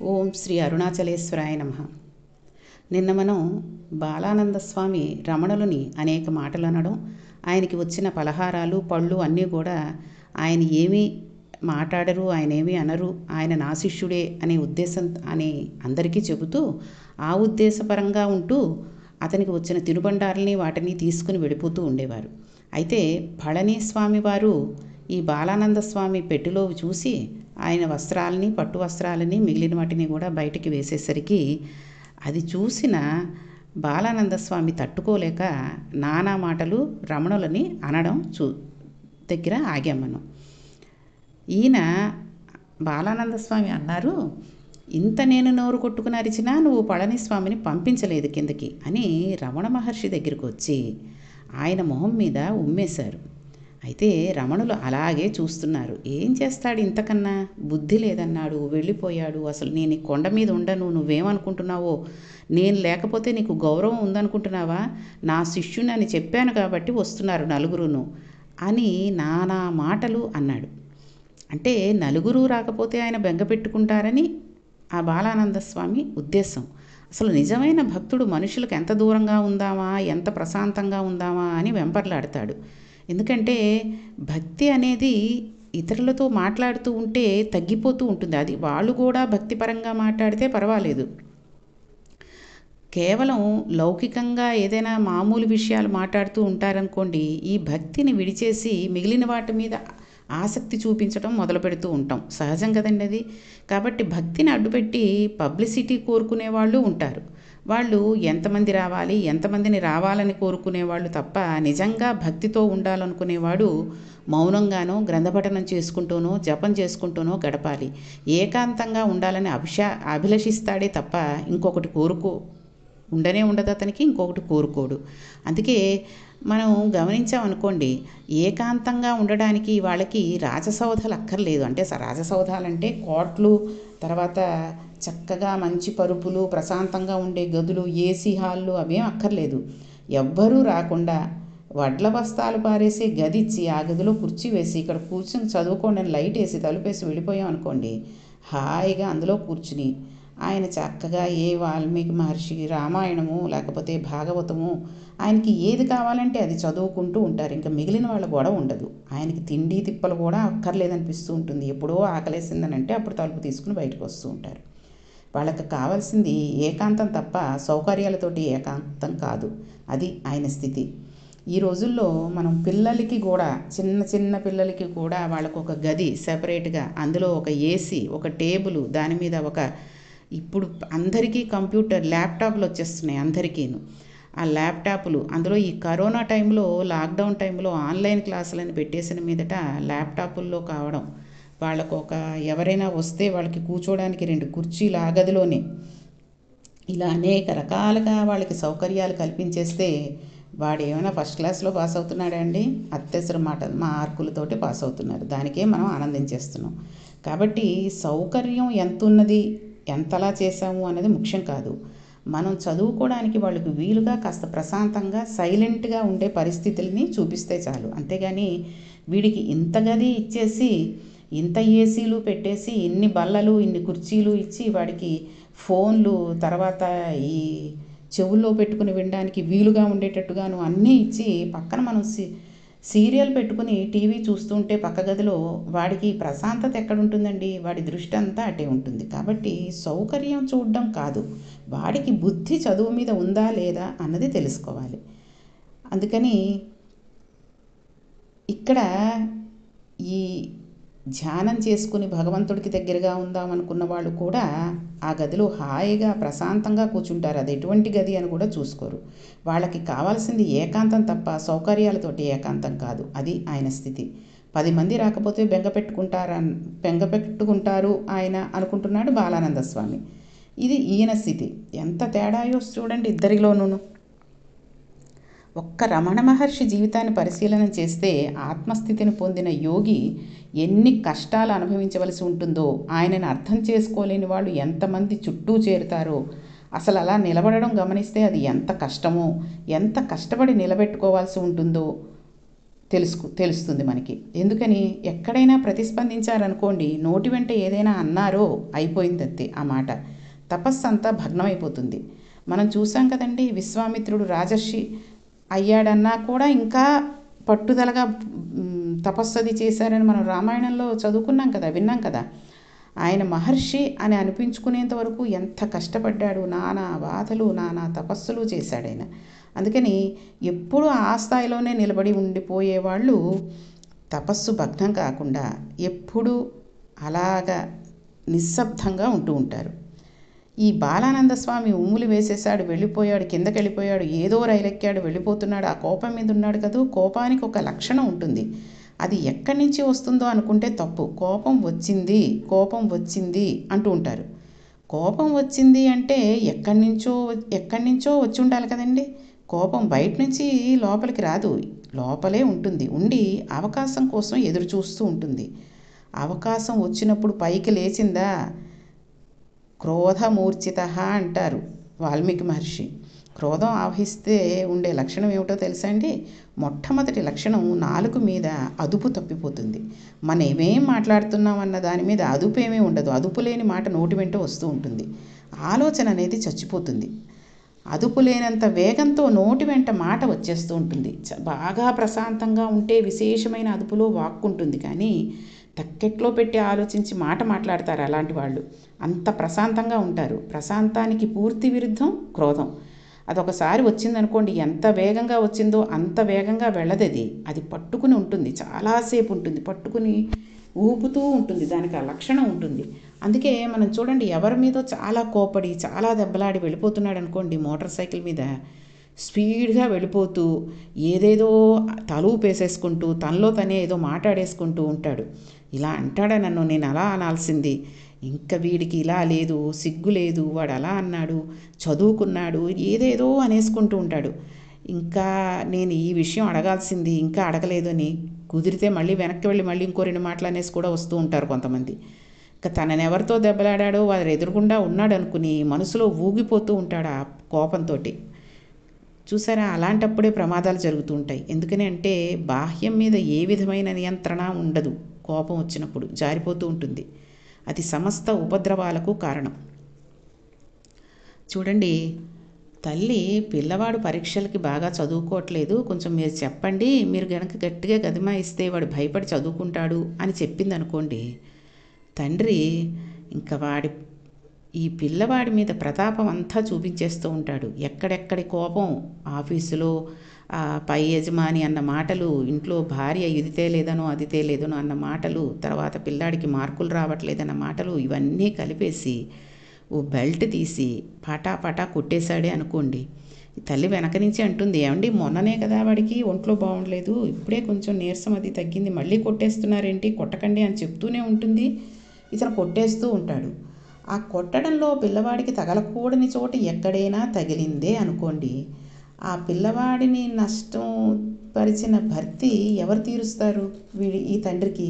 ఓం శ్రీ అరుణాచలేశ్వరాయ నమః. నిన్న మనం బాలానంద స్వామి రమణులని అనేక మాటలు అనడం, ఆయనకి వచ్చిన పలహారాలు పళ్ళు అన్నీ కూడా ఆయన ఏమీ మాట్లాడరు, ఆయన ఏమీ అనరు, ఆయన నా శిష్యుడే అనే ఉద్దేశం అని అందరికీ చెబుతూ, ఆ ఉద్దేశపరంగా ఉంటూ అతనికి వచ్చిన తినుబండారుల్ని వాటిని తీసుకుని వెళ్ళిపోతూ ఉండేవారు. అయితే పళని స్వామి వారు ఈ బాలానంద స్వామి పెట్టెలో చూసి ఆయన వస్త్రాలని, పట్టు వస్త్రాలని, మిగిలిన వాటిని కూడా బయటికి వేసేసరికి అది చూసిన బాలానంద స్వామి తట్టుకోలేక నానా మాటలు రమణులని అనడం దగ్గర ఆగాం మనం. ఈయన బాలానంద స్వామి అన్నారు, ఇంత నేను నోరు కొట్టుకుని అరిచినా నువ్వు పళనిస్వామిని పంపించలేదు కిందకి అని రమణ మహర్షి దగ్గరికి వచ్చి ఆయన మొహం మీద ఉమ్మేశారు. అయితే రమణులు అలాగే చూస్తున్నారు. ఏం చేస్తాడు ఇంతకన్నా, బుద్ధి లేదన్నాడు, వెళ్ళిపోయాడు. అసలు నేను ఈ కొండ మీద ఉండను, నువ్వేమనుకుంటున్నావో, నేను లేకపోతే నీకు గౌరవం ఉందనుకుంటున్నావా, నా శిష్యుని అని చెప్పాను కాబట్టి వస్తున్నారు నలుగురును అని నానా మాటలు అన్నాడు. అంటే నలుగురు రాకపోతే ఆయన బెంగ పెట్టుకుంటారని ఆ బాలానంద స్వామి ఉద్దేశం. అసలు నిజమైన భక్తుడు మనుషులకు ఎంత దూరంగా ఉందామా, ఎంత ప్రశాంతంగా ఉందామా అని వెంపర్లాడతాడు. ఎందుకంటే భక్తి అనేది ఇతరులతో మాట్లాడుతూ ఉంటే తగ్గిపోతూ ఉంటుంది. అది వాళ్ళు కూడా భక్తిపరంగా మాట్లాడితే పర్వాలేదు. కేవలం లౌకికంగా ఏదైనా మామూలు విషయాలు మాట్లాడుతూ ఉంటారనుకోండి, ఈ భక్తిని విడిచేసి మిగిలిన వాటి మీద ఆసక్తి చూపించడం మొదలు పెడుతూ ఉంటాం. సహజం కదండి అది. కాబట్టి భక్తిని అడ్డుపెట్టి పబ్లిసిటీ కోరుకునే వాళ్ళు ఉంటారు. వాళ్ళు ఎంతమంది రావాలి, ఎంతమందిని రావాలని కోరుకునేవాళ్ళు తప్ప నిజంగా భక్తితో ఉండాలనుకునేవాడు మౌనంగానో, గ్రంథపఠనం చేసుకుంటూనో, జపం చేసుకుంటూనో గడపాలి. ఏకాంతంగా ఉండాలని అభిలషిస్తాడే తప్ప ఇంకొకటి ఉండనే ఉండదు అతనికి, ఇంకొకటి కోరుకోడు. అందుకే మనం గమనించామనుకోండి, ఏకాంతంగా ఉండడానికి వాళ్ళకి రాజసౌధాలు అక్కర్లేదు. అంటే రాజసౌధాలంటే కోట్లు, తర్వాత చక్కగా మంచి పరుపులు, ప్రశాంతంగా ఉండే గదులు, ఏసీ హాళ్ళు అవేం అక్కర్లేదు. ఎవ్వరూ రాకుండా వడ్ల బస్తాలు పారేసి గది ఇచ్చి ఆ గదిలో కుర్చీ వేసి ఇక్కడ కూర్చుని చదువుకోండి అని లైట్ వేసి తలుపేసి వెళ్ళిపోయాం అనుకోండి, హాయిగా అందులో కూర్చుని ఆయన చక్కగా ఏ వాల్మీకి మహర్షి రామాయణము లేకపోతే భాగవతము, ఆయనకి ఏది కావాలంటే అది చదువుకుంటూ ఉంటారు. ఇంకా మిగిలిన వాళ్ళ గొడవ ఉండదు. ఆయనకి తిండి తిప్పలు కూడా అక్కర్లేదనిపిస్తూ ఉంటుంది. ఎప్పుడో ఆకలేసిందనంటే అప్పుడు తలుపు తీసుకుని బయటకు వస్తూ ఉంటారు. వాళ్ళకి కావాల్సింది ఏకాంతం తప్ప సౌకర్యాలతోటి ఏకాంతం కాదు. అది ఆయన స్థితి. ఈ రోజుల్లో మనం పిల్లలకి కూడా, చిన్న చిన్న పిల్లలకి కూడా వాళ్ళకు ఒక గది సెపరేట్గా, అందులో ఒక ఏసీ, ఒక టేబుల్, దాని మీద ఇప్పుడు అందరికీ కంప్యూటర్, ల్యాప్టాప్లు వచ్చేస్తున్నాయి అందరికీను. ఆ ల్యాప్టాప్లు అందులో ఈ కరోనా టైంలో, లాక్డౌన్ టైంలో ఆన్లైన్ క్లాసులని పెట్టేసిన మీదట ల్యాప్టాపుల్లో కావడం, వాళ్ళకు ఎవరైనా వస్తే వాళ్ళకి కూర్చోడానికి 2 కుర్చీలు ఆ గదిలోనే, ఇలా అనేక రకాలుగా వాళ్ళకి సౌకర్యాలు కల్పించేస్తే వాడు ఏమైనా ఫస్ట్ క్లాస్లో పాస్ అవుతున్నాడా అండి? అత్యవసర మార్కులతోటి పాస్ అవుతున్నారు. దానికే మనం ఆనందించేస్తున్నాం. కాబట్టి సౌకర్యం ఎంత ఉన్నది, ఎంతలా చేశాము అనేది ముఖ్యం కాదు. మనం చదువుకోవడానికి వాళ్ళకి వీలుగా కాస్త ప్రశాంతంగా సైలెంట్గా ఉండే పరిస్థితుల్ని చూపిస్తే చాలు. అంతేగాని వీడికి ఇంత గది ఇచ్చేసి, ఇంత ఏసీలు పెట్టేసి, ఇన్ని బల్లలు, ఇన్ని కుర్చీలు ఇచ్చి, వాడికి ఫోన్లు, తర్వాత ఈ చెవుల్లో పెట్టుకుని వినడానికి వీలుగా ఉండేటట్టుగాను అన్నీ ఇచ్చి, పక్కన మనం సీరియల్ పెట్టుకుని టీవీ చూస్తుంటే పక్క గదిలో వాడికి ప్రశాంతత ఎక్కడుంటుందండి? వాడి దృష్టి అంతా అటే ఉంటుంది. కాబట్టి సౌకర్యం చూడడం కాదు, వాడికి బుద్ధి చదువు మీద ఉందా లేదా అన్నది తెలుసుకోవాలి. అందుకని ఇక్కడ ఈ ధ్యానం చేసుకుని భగవంతుడికి దగ్గరగా ఉందామనుకున్న వాళ్ళు కూడా ఆ గదిలో హాయిగా ప్రశాంతంగా కూర్చుంటారు. అది ఎటువంటి గది అని కూడా చూసుకోరు. వాళ్ళకి కావాల్సింది ఏకాంతం తప్ప సౌకర్యాలతోటి ఏకాంతం కాదు. అది ఆయన స్థితి. 10 మంది రాకపోతే బెంగ పెట్టుకుంటారు ఆయన అనుకుంటున్నాడు బాలానంద స్వామి. ఇది ఈయన స్థితి. ఎంత తేడాయో చూడండి ఇద్దరిలోనూ. ఒక్క రమణ మహర్షి జీవితాన్ని పరిశీలన చేస్తే ఆత్మస్థితిని పొందిన యోగి ఎన్ని కష్టాలు అనుభవించవలసి ఉంటుందో, ఆయనను అర్థం చేసుకోలేని వాళ్ళు ఎంతమంది చుట్టూ చేరుతారో, అసలు అలా నిలబడడం గమనిస్తే అది ఎంత కష్టమో, ఎంత కష్టపడి నిలబెట్టుకోవాల్సి ఉంటుందో తెలుస్తుంది మనకి. ఎందుకని ఎక్కడైనా ప్రతిస్పందించారనుకోండి, నోటి వెంట ఏదైనా అన్నారో అయిపోయిందంతే ఆ మాట. తపస్సు అంతా భగ్నమైపోతుంది. మనం చూసాం కదండి, విశ్వామిత్రుడు రాజర్షి అయ్యాడన్నా కూడా ఇంకా పట్టుదలగా తపస్సు అది చేశారని మనం రామాయణంలో చదువుకున్నాం కదా, విన్నాం కదా. ఆయన మహర్షి అని అనిపించుకునేంత వరకు ఎంత కష్టపడ్డాడు, నానా బాధలు నానా తపస్సులు చేశాడు ఆయన. అందుకని ఎప్పుడూ ఆ స్థాయిలోనే నిలబడి ఉండిపోయేవాళ్ళు తపస్సు భగ్నం కాకుండా ఎప్పుడూ అలాగా నిశ్శబ్దంగా ఉంటూ ఉంటారు. ఈ బాలానంద స్వామి ఉమ్ములు వేసేసాడు, వెళ్ళిపోయాడు, కిందకి వెళ్ళిపోయాడు, ఏదో రైలెక్కాడు, వెళ్ళిపోతున్నాడు, ఆ కోపం మీద ఉన్నాడు కదా. కోపానికి ఒక లక్షణం ఉంటుంది, అది ఎక్కడి నుంచి వస్తుందో అనుకుంటే తప్పు. కోపం వచ్చింది అంటూ ఉంటారు. కోపం వచ్చింది అంటే ఎక్కడి నుంచో వచ్చి ఉండాలి కదండి. కోపం బయట నుంచి లోపలికి రాదు, లోపలే ఉంటుంది. ఉండి అవకాశం కోసం ఎదురు చూస్తూ ఉంటుంది. అవకాశం వచ్చినప్పుడు పైకి లేచిందా, క్రోధమూర్ఛిత అంటారు వాల్మీకి మహర్షి. క్రోధం ఆవహిస్తే ఉండే లక్షణం ఏమిటో తెలుసా అండి? మొట్టమొదటి లక్షణం నాలుక మీద అదుపు తప్పిపోతుంది. మనం ఏమేం మాట్లాడుతున్నాం అన్న దాని మీద అదుపు ఏమీ ఉండదు. అదుపు లేని మాట నోటి వెంట వస్తూ ఉంటుంది. ఆలోచన అనేది చచ్చిపోతుంది. అదుపు లేనంత వేగంతో నోటి వెంట మాట వచ్చేస్తూ ఉంటుంది. బాగా ప్రశాంతంగా ఉంటే విశేషమైన అదుపులో వాక్కుంటుంది, కానీ తక్కెట్లో పెట్టి ఆలోచించి మాట్లాడతారు అలాంటి వాళ్ళు. అంత ప్రశాంతంగా ఉంటారు. ప్రశాంతానికి పూర్తి విరుద్ధం క్రోధం. అదొకసారి వచ్చిందనుకోండి, ఎంత వేగంగా వచ్చిందో అంత వేగంగా వెళ్ళదది. అది పట్టుకుని ఉంటుంది, చాలాసేపు ఉంటుంది, పట్టుకుని ఊపుతూ ఉంటుంది. దానికి ఆ లక్షణం ఉంటుంది. అందుకే మనం చూడండి, ఎవరి మీదో చాలా కోపడి చాలా దెబ్బలాడి వెళ్ళిపోతున్నాడు అనుకోండి, మోటార్ సైకిల్ మీద స్పీడ్గా వెళ్ళిపోతూ ఏదేదో తలూపేసేసుకుంటూ తనలో తనే ఏదో మాట్లాడేసుకుంటూ ఉంటాడు. ఇలా అంటాడా నన్ను, నేను అలా అనాల్సింది, ఇంకా వీడికి ఇలా లేదు, సిగ్గు లేదు, వాడు అలా అన్నాడు, చదువుకున్నాడు, ఏదేదో అనేసుకుంటూ ఉంటాడు. ఇంకా నేను ఈ విషయం అడగాల్సింది ఇంకా అడగలేదు అని కుదిరితే మళ్ళీ వెనక్కి వెళ్ళి మళ్ళీ ఇంకో 2 మాటలు అనేసి కూడా వస్తూ ఉంటారు కొంతమంది. ఇంకా తనని ఎవరితో దెబ్బలాడాడో వారు ఎదురుగుండా ఉన్నాడు అనుకుని మనసులో ఊగిపోతూ ఉంటాడు ఆ కోపంతో. చూసారా, అలాంటప్పుడే ప్రమాదాలు జరుగుతూ ఉంటాయి. ఎందుకని అంటే బాహ్యం మీద ఏ విధమైన నియంత్రణ ఉండదు. కోపం వచ్చినప్పుడు జారిపోతూ ఉంటుంది. అది సమస్త ఉపద్రవాలకు కారణం. చూడండి, తల్లి పిల్లవాడు పరీక్షలకి బాగా చదువుకోవట్లేదు, కొంచెం మీరు చెప్పండి, మీరు గనక గట్టిగా గదిమాయిస్తే వాడు భయపడి చదువుకుంటాడు అని చెప్పింది అనుకోండి, తండ్రి ఇంకా ఈ పిల్లవాడి మీద ప్రతాపం అంతా చూపించేస్తూ ఉంటాడు. ఎక్కడెక్కడి కోపం, ఆఫీసులో పై యజమాని అన్న మాటలు, ఇంట్లో భార్య ఇది తేలేదనో అది తేలేదనో అన్న మాటలు, తర్వాత పిల్లాడికి మార్కులు రావట్లేదన్న మాటలు, ఇవన్నీ కలిపేసి ఓ బెల్ట్ తీసి పటా కొట్టేశాడే అనుకోండి, తల్లి వెనక నుంచి అంటుంది, ఏమండి మొన్ననే కదా వాడికి ఒంట్లో బాగుండలేదు, ఇప్పుడే కొంచెం నీరసం అది తగ్గింది, మళ్ళీ కొట్టేస్తున్నారేంటి, కొట్టకండి అని చెప్తూనే ఉంటుంది. ఇతను కొట్టేస్తూ ఉంటాడు. ఆ కొట్టడంలో పిల్లవాడికి తగలకూడని చోటు ఎక్కడైనా తగిలిందే అనుకోండి, ఆ పిల్లవాడిని నష్టం పరిచిన భర్తీ ఎవరు తీరుస్తారు? ఈ తండ్రికి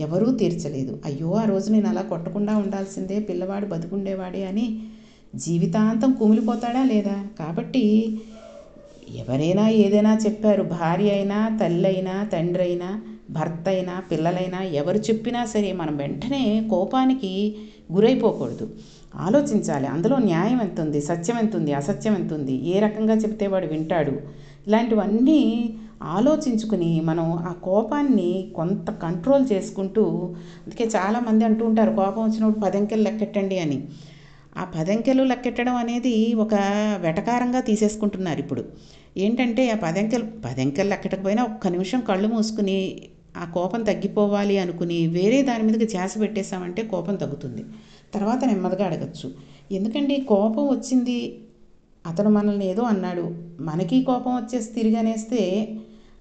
ఎవరూ తీర్చలేదు. అయ్యో, ఆ రోజు నేను అలా కొట్టకుండా ఉండాల్సిందే, పిల్లవాడు బతుకుండేవాడే అని జీవితాంతం కుమిలిపోతాడా లేదా? కాబట్టి ఎవరైనా ఏదైనా చెప్పారు, భార్య అయినా, తల్లి అయినా, తండ్రి అయినా, భర్త అయినా, పిల్లలైనా, ఎవరు చెప్పినా సరే మనం వెంటనే కోపానికి గురైపోకూడదు. ఆలోచించాలి, అందులో న్యాయం ఎంత ఉంది, సత్యం ఎంత ఉంది, అసత్యం ఎంత ఉంది, ఏ రకంగా చెప్తే వాడు వింటాడు, ఇలాంటివన్నీ ఆలోచించుకుని మనం ఆ కోపాన్ని కొంత కంట్రోల్ చేసుకుంటూ. అందుకే చాలామంది అంటూ ఉంటారు, కోపం వచ్చినప్పుడు 10 అంకెలు లెక్కెట్టండి అని. ఆ 10 అంకెలు లెక్కెట్టడం అనేది ఒక వెటకారంగా తీసేసుకుంటున్నారు ఇప్పుడు. ఏంటంటే ఆ 10 అంకెలు లెక్కటకపోయినా ఒక్క నిమిషం కళ్ళు మూసుకుని ఆ కోపం తగ్గిపోవాలి అనుకుని వేరే దాని మీదకి ధ్యాస పెట్టేశామంటే కోపం తగ్గుతుంది. తర్వాత నెమ్మదిగా అడగచ్చు, ఎందుకండి కోపం వచ్చింది, అతను మనల్ని ఏదో అన్నాడు, మనకి కోపం వచ్చేసి తిరిగి అనేస్తే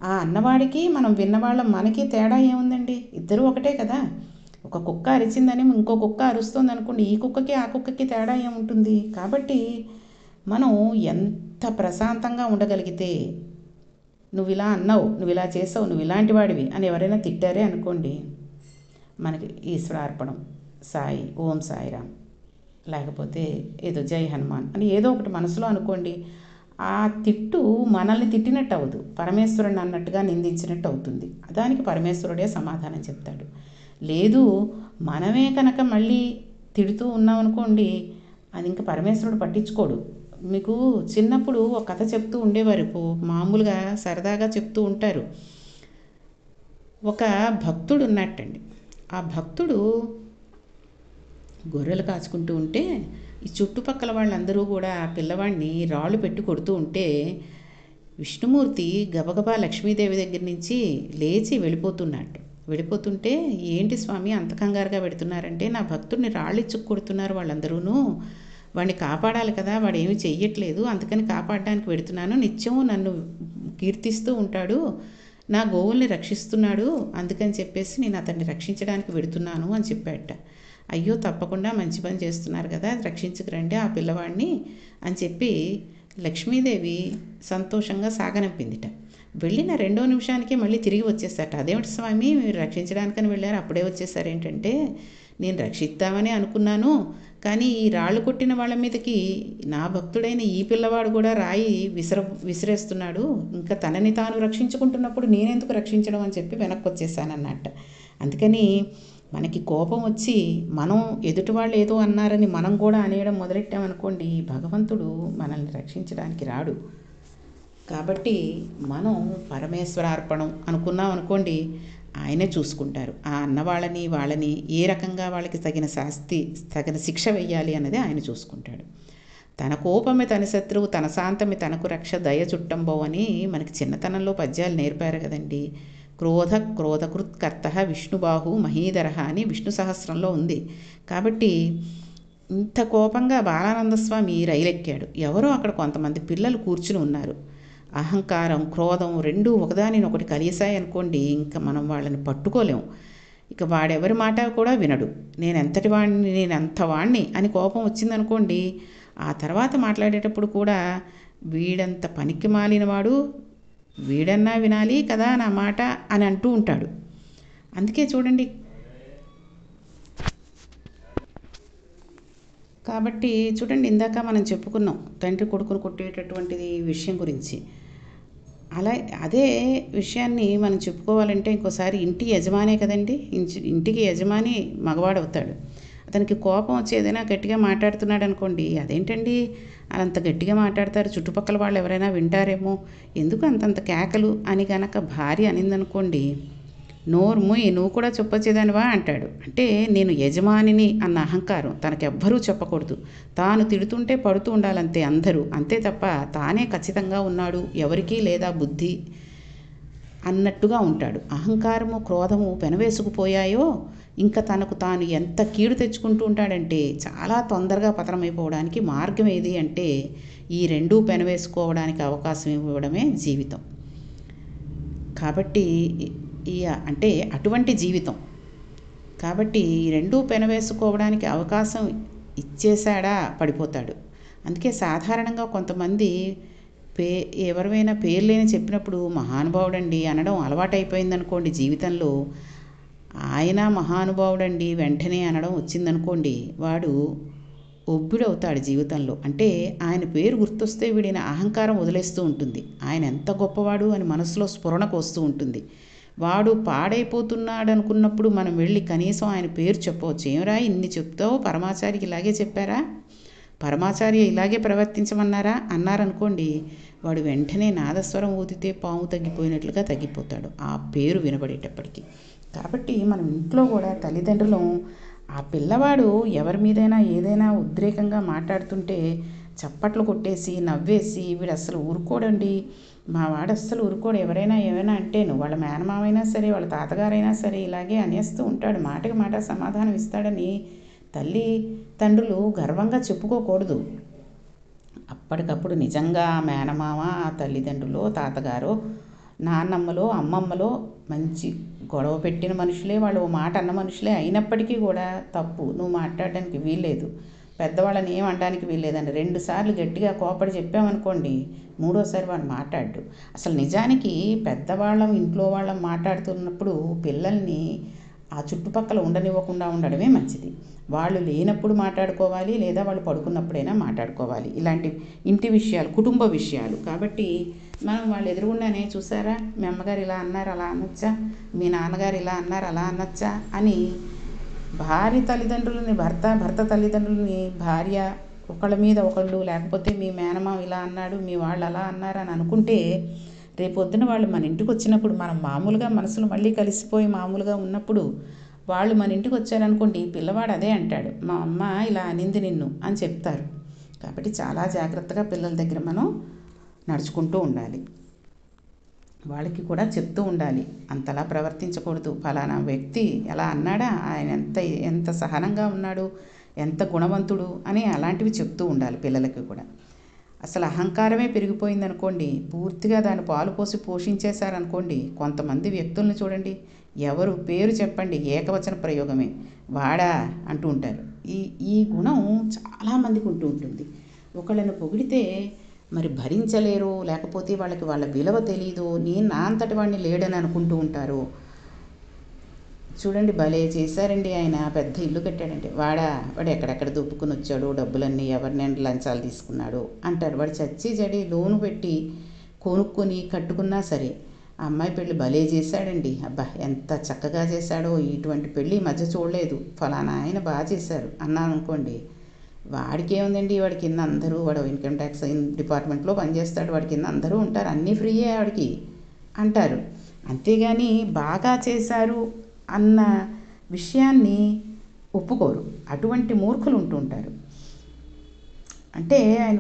ఆ అన్నవాడికి మనం విన్నవాళ్ళం మనకి తేడా ఏముందండి? ఇద్దరూ ఒకటే కదా. ఒక కుక్క అరిచిందని ఇంకో కుక్క అరుస్తుంది అనుకోండి, ఈ కుక్కకి ఆ కుక్కకి తేడా ఏముంటుంది? కాబట్టి మనం ఎంత ప్రశాంతంగా ఉండగలిగితే, నువ్వు ఇలా అన్నావు, నువ్వు ఇలా చేసావు, నువ్వు ఇలాంటి వాడివి అని ఎవరైనా తిట్టారే అనుకోండి, మనకి ఈశ్వరార్పణం, సాయి, ఓం సాయిరామ్, లేకపోతే ఏదో జై హనుమాన్ అని ఏదో ఒకటి మనసులో అనుకోండి. ఆ తిట్టు మనల్ని తిట్టినట్టు అవ్వదు, పరమేశ్వరుని అన్నట్టుగా నిందించినట్టు అవుతుంది. దానికి పరమేశ్వరుడే సమాధానం చెప్తాడు. లేదు, మనమే కనుక మళ్ళీ తిడుతూ ఉన్నామనుకోండి, అది ఇంకా పరమేశ్వరుడు పట్టించుకోడు. మీకు చిన్నప్పుడు ఒక కథ చెప్తూ ఉండేవారు, మామూలుగా సరదాగా చెప్తూ ఉంటారు. ఒక భక్తుడు ఉన్నట్టండి. ఆ భక్తుడు గొర్రెలు కాచుకుంటూ ఉంటే ఈ చుట్టుపక్కల వాళ్ళందరూ కూడా ఆ పిల్లవాడిని రాళ్ళు పెట్టి కొడుతూ ఉంటే విష్ణుమూర్తి గబగబా లక్ష్మీదేవి దగ్గర నుంచి లేచి వెళ్ళిపోతుంటే, ఏంటి స్వామి అంత కంగారుగా పెడుతున్నారంటే, నా భక్తుడిని రాళ్ళు ఇచ్చుకు కొడుతున్నారు వాళ్ళందరూనూ, వాడిని కాపాడాలి కదా, వాడు ఏమీ చెయ్యట్లేదు, అందుకని కాపాడడానికి పెడుతున్నాను, నిత్యం నన్ను కీర్తిస్తూ ఉంటాడు, నా గోవుల్ని రక్షిస్తున్నాడు, అందుకని చెప్పేసి నేను అతన్ని రక్షించడానికి పెడుతున్నాను అని చెప్పాట. అయ్యో తప్పకుండా మంచి పని చేస్తున్నారు కదా, రక్షించుకురండి ఆ పిల్లవాడిని అని చెప్పి లక్ష్మీదేవి సంతోషంగా సాగనంపిందిట. వెళ్ళిన 2వ నిమిషానికి మళ్ళీ తిరిగి వచ్చేసారట. అదేమిటి స్వామి మీరు రక్షించడానికని వెళ్ళారు, అప్పుడే వచ్చేసారేంటంటే, నేను రక్షిద్దామని అనుకున్నాను, కానీ ఈ రాళ్ళు కొట్టిన వాళ్ళ మీదకి నా భక్తుడైన ఈ పిల్లవాడు కూడా రాయి విసిరేస్తున్నాడు, ఇంకా తనని తాను రక్షించుకుంటున్నప్పుడు నేనెందుకు రక్షించడం అని చెప్పి వెనక్కి వచ్చేసానన్నట్ట. అందుకని మనకి కోపం వచ్చి మనం ఎదుటి వాళ్ళు ఏదో అన్నారని మనం కూడా అనేయడం మొదలెట్టామనుకోండి, భగవంతుడు మనల్ని రక్షించడానికి రాడు. కాబట్టి మనం పరమేశ్వరార్పణం అనుకున్నాం అనుకోండి, ఆయనే చూసుకుంటారు. ఆ వాళ్ళని ఏ రకంగా వాళ్ళకి తగిన శిక్ష వెయ్యాలి అన్నది ఆయన చూసుకుంటాడు. తన కోపమే తన శత్రువు, తన శాంతమే తనకు రక్ష, దయ చుట్టంబో అని మనకి చిన్నతనంలో పద్యాలు నేర్పారు కదండి. క్రోధకృత్కర్త విష్ణుబాహు మహీధర అని విష్ణు సహస్రంలో ఉంది. కాబట్టి ఇంత కోపంగా బాలానంద స్వామి రైలెక్కాడు. ఎవరో అక్కడ కొంతమంది పిల్లలు కూర్చుని ఉన్నారు. అహంకారం, క్రోధం రెండూ ఒకదానినొకటి కలిసాయి అనుకోండి, ఇంకా మనం వాళ్ళని పట్టుకోలేము. ఇక వాడెవరి మాట కూడా వినడు. నేనంత వాణ్ణి అని కోపం వచ్చిందనుకోండి, ఆ తర్వాత మాట్లాడేటప్పుడు కూడా వీడంత పనికి మాలినవాడు, వీడన్నా వినాలి కదా నా మాట అని అంటూ ఉంటాడు. అందుకే చూడండి, కాబట్టి చూడండి, ఇందాక మనం చెప్పుకున్నాం తండ్రి కొడుకును కొట్టేటటువంటిది విషయం గురించి. అదే విషయాన్ని మనం చెప్పుకోవాలంటే ఇంకోసారి ఇంటి యజమానే కదండి, ఇంటికి యజమాని మగవాడవుతాడు. అతనికి కోపం వచ్చి ఏదైనా గట్టిగా మాట్లాడుతున్నాడు అనుకోండి, అదేంటండి అంత గట్టిగా మాట్లాడతారు, చుట్టుపక్కల వాళ్ళు ఎవరైనా వింటారేమో, ఎందుకు అంతంత కేకలు అని కనుక భార్య అనిందనుకోండి, నోరు మూయి, నువ్వు కూడా చెప్పొచ్చేదానివా అంటాడు. అంటే నేను యజమానిని అన్న అహంకారం తనకెవ్వరూ చెప్పకూడదు. తాను తిడుతుంటే పడుతూ ఉండాలంతే అందరూ, అంతే తప్ప తానే ఖచ్చితంగా ఉన్నాడు ఎవరికీ లేదా బుద్ధి అన్నట్టుగా ఉంటాడు. అహంకారము, క్రోధము పెనవేసుకుపోయాయో ఇంకా తనకు తాను ఎంత కీడు తెచ్చుకుంటూ ఉంటాడంటే, చాలా తొందరగా పతనమైపోవడానికి మార్గం ఏది అంటే ఈ రెండూ పెనవేసుకోవడానికి అవకాశం ఇవ్వడమే జీవితం. కాబట్టి అంటే అటువంటి జీవితం. కాబట్టి ఈ రెండూ పెనవేసుకోవడానికి అవకాశం ఇచ్చేశాడా పడిపోతాడు. అందుకే సాధారణంగా కొంతమంది ఎవరైనా పేర్లేని చెప్పినప్పుడు మహానుభావుడండి అనడం అలవాటైపోయిందనుకోండి జీవితంలో, ఆయన మహానుభావుడండి వెంటనే అనడం వచ్చిందనుకోండి, వాడు ఒబ్బిడవుతాడు జీవితంలో. అంటే ఆయన పేరు గుర్తొస్తే వీడిన అహంకారం వదిలేస్తూ ఉంటుంది. ఆయన ఎంత గొప్పవాడు అని మనసులో స్ఫురణకు వస్తూ ఉంటుంది. వాడు పాడైపోతున్నాడు అనుకున్నప్పుడు మనం వెళ్ళి కనీసం ఆయన పేరు చెప్పవచ్చు. ఏమరా ఇన్ని చెప్తావు, పరమాచారికి ఇలాగే చెప్పారా, పరమాచార్య ఇలాగే ప్రవర్తించమన్నారా అన్నారనుకోండి, వాడు వెంటనే నాదస్వరం ఊదితే పాము తగ్గిపోయినట్లుగా తగ్గిపోతాడు ఆ పేరు వినబడేటప్పటికి. కాబట్టి మనం ఇంట్లో కూడా తల్లిదండ్రులు ఆ పిల్లవాడు ఎవరి మీదైనా ఏదైనా ఉద్రేకంగా మాట్లాడుతుంటే చప్పట్లు కొట్టేసి నవ్వేసి, వీడు అస్సలు ఊరుకోడండి, మా వాడు అస్సలు ఊరుకోడు, ఎవరైనా ఏమైనా అంటేను, వాళ్ళ మేనమామైనా సరే వాళ్ళ తాతగారైనా సరే ఇలాగే అనేస్తూ ఉంటాడు, మాటకి మాట సమాధానం ఇస్తాడని తల్లి తండ్రులు గర్వంగా చెప్పుకోకూడదు. అప్పటికప్పుడు నిజంగా మేనమామ, తల్లిదండ్రులు, తాతగారు, నాన్నమ్మలో, అమ్మమ్మలో మంచి గొడవ పెట్టిన మనుషులే, వాళ్ళు ఓ మాట అన్న మనుషులే అయినప్పటికీ కూడా తప్పు, నువ్వు మాట్లాడడానికి వీల్లేదు, పెద్దవాళ్ళని ఏం అనడానికి వీల్లేదని 2 సార్లు గట్టిగా కోపడి చెప్పామనుకోండి, 3వసారి వాడు మాట్లాడు. అసలు నిజానికి పెద్దవాళ్ళం ఇంట్లో వాళ్ళం మాట్లాడుతున్నప్పుడు పిల్లల్ని ఆ చుట్టుపక్కల ఉండనివ్వకుండా ఉండడమే మంచిది. వాళ్ళు లేనప్పుడు మాట్లాడుకోవాలి, లేదా వాళ్ళు పడుకున్నప్పుడైనా మాట్లాడుకోవాలి. ఇలాంటి ఇంటి విషయాలు, కుటుంబ విషయాలు. కాబట్టి మనం వాళ్ళు ఎదురుగుండానే చూసారా, మీ అమ్మగారు ఇలా అన్నారు అలా అనొచ్చా, మీ నాన్నగారు ఇలా అన్నారు అలా అనొచ్చా అని భార్య తల్లిదండ్రులని భర్త తల్లిదండ్రులని భార్య ఒకళ్ళ మీద ఒకళ్ళు, లేకపోతే మీ మేనమామ ఇలా అన్నాడు, మీ వాళ్ళు అలా అన్నారు అని అనుకుంటే రేపొద్దున వాళ్ళు మన ఇంటికి వచ్చినప్పుడు మనం మామూలుగా మనసులు మళ్ళీ కలిసిపోయి మామూలుగా ఉన్నప్పుడు వాళ్ళు మన ఇంటికి వచ్చారనుకోండి, పిల్లవాడు అదే అంటాడు, మా అమ్మ ఇలా అనింది నిన్ను అని చెప్తారు. కాబట్టి చాలా జాగ్రత్తగా పిల్లల దగ్గర మనం నడుచుకుంటూ ఉండాలి. వాళ్ళకి కూడా చెప్తూ ఉండాలి, అంతలా ప్రవర్తించకూడదు, ఫలానా వ్యక్తి ఎలా అన్నాడా, ఆయన ఎంత సహనంగా ఉన్నాడు, ఎంత గుణవంతుడు అని అలాంటివి చెప్తూ ఉండాలి పిల్లలకి కూడా. అసలు అహంకారమే పెరిగిపోయిందనుకోండి, పూర్తిగా దాన్ని పాలు పోసి పోషించేశారనుకోండి, కొంతమంది వ్యక్తులను చూడండి, ఎవరు పేరు చెప్పండి ఏకవచన ప్రయోగమే, వాడా అంటూ ఉంటారు. ఈ గుణం చాలామందికి ఉంటూ ఉంటుంది. ఒకళ్ళని పొగిడితే మరి భరించలేరు, లేకపోతే వాళ్ళ విలువ తెలీదు, నేను నా అంతటి వాడిని లేడని అనుకుంటూ ఉంటారు. చూడండి, భలే చేశారండి, ఆయన పెద్ద ఇల్లు కట్టాడంటే, వాడు ఎక్కడెక్కడ దొప్పుకుని వచ్చాడు, డబ్బులన్నీ ఎవరినైనా లంచాలు తీసుకున్నాడు అంటారు. వాడు చచ్చి జడి లోను పెట్టి కొనుక్కొని కట్టుకున్నా సరే, ఆ అమ్మాయి పెళ్ళి భలే చేశాడండి, అబ్బా ఎంత చక్కగా చేశాడో, ఇటువంటి పెళ్ళి ఈ మధ్య చూడలేదు, ఫలానా ఆయన బాగా చేశారు అన్నాను అనుకోండి, వాడికి ఏముందండి, వాడి కింద అందరూ, వాడు ఇన్కమ్ ట్యాక్స్ డిపార్ట్మెంట్లో పనిచేస్తాడు, వాడి కింద అందరూ ఉంటారు, అన్నీ ఫ్రీయే వాడికి అంటారు. అంతేగాని బాగా చేశారు అన్న విషయాన్ని ఒప్పుకోరు. అటువంటి మూర్ఖులు ఉంటుంటారు. అంటే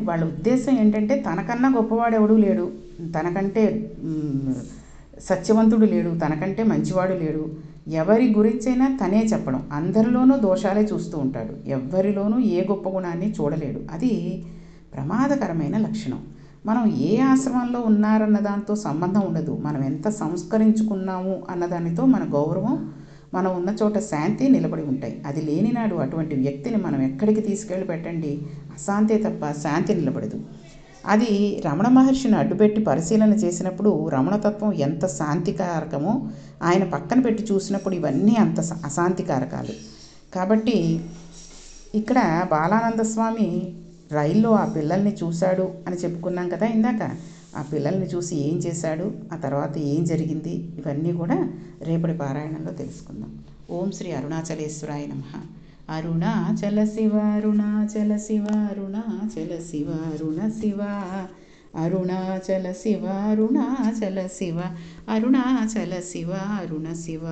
వాళ్ళ ఉద్దేశం ఏంటంటే, తనకన్నా గొప్పవాడు ఎవడూ లేడు, తనకంటే సత్యవంతుడు లేడు, తనకంటే మంచివాడు లేడు, ఎవరి గురించైనా తనే చెప్పడం, అందరిలోనూ దోషాలే చూస్తూ ఉంటాడు, ఎవ్వరిలోనూ ఏ గొప్ప గుణాన్ని చూడలేడు. అది ప్రమాదకరమైన లక్షణం. మనం ఏ ఆశ్రమంలో ఉన్నారన్న దాంతో సంబంధం ఉండదు, మనం ఎంత సంస్కరించుకున్నాము అన్నదానితో మన గౌరవం, మనం ఉన్న చోట శాంతి నిలబడి ఉంటాయి. అది లేనినాడు అటువంటి వ్యక్తిని మనం ఎక్కడికి తీసుకెళ్ళి పెట్టండి, అశాంతే తప్ప శాంతి నిలబడదు. అది రమణ మహర్షిని అడ్డుపెట్టి పరిశీలన చేసినప్పుడు రమణతత్వం ఎంత శాంతికారకమో ఆయన పక్కన పెట్టి చూసినప్పుడు ఇవన్నీ అంత అశాంతికారకాలు. కాబట్టి ఇక్కడ బాలానంద స్వామి రైల్లో ఆ పిల్లల్ని చూశాడు అని చెప్పుకున్నాం కదా ఇందాక. ఆ పిల్లల్ని చూసి ఏం చేశాడు, ఆ తర్వాత ఏం జరిగింది, ఇవన్నీ కూడా రేపటి పారాయణంలో తెలుసుకుందాం. ఓం శ్రీ అరుణాచలేశ్వరాయ నమః. అరుణాచల శివ అరుణాచల శివ అరుణాచల శివ అరుణ శివ అరుణాచల శివ అరుణాచల శివ అరుణాచల శివ అరుణ శివ.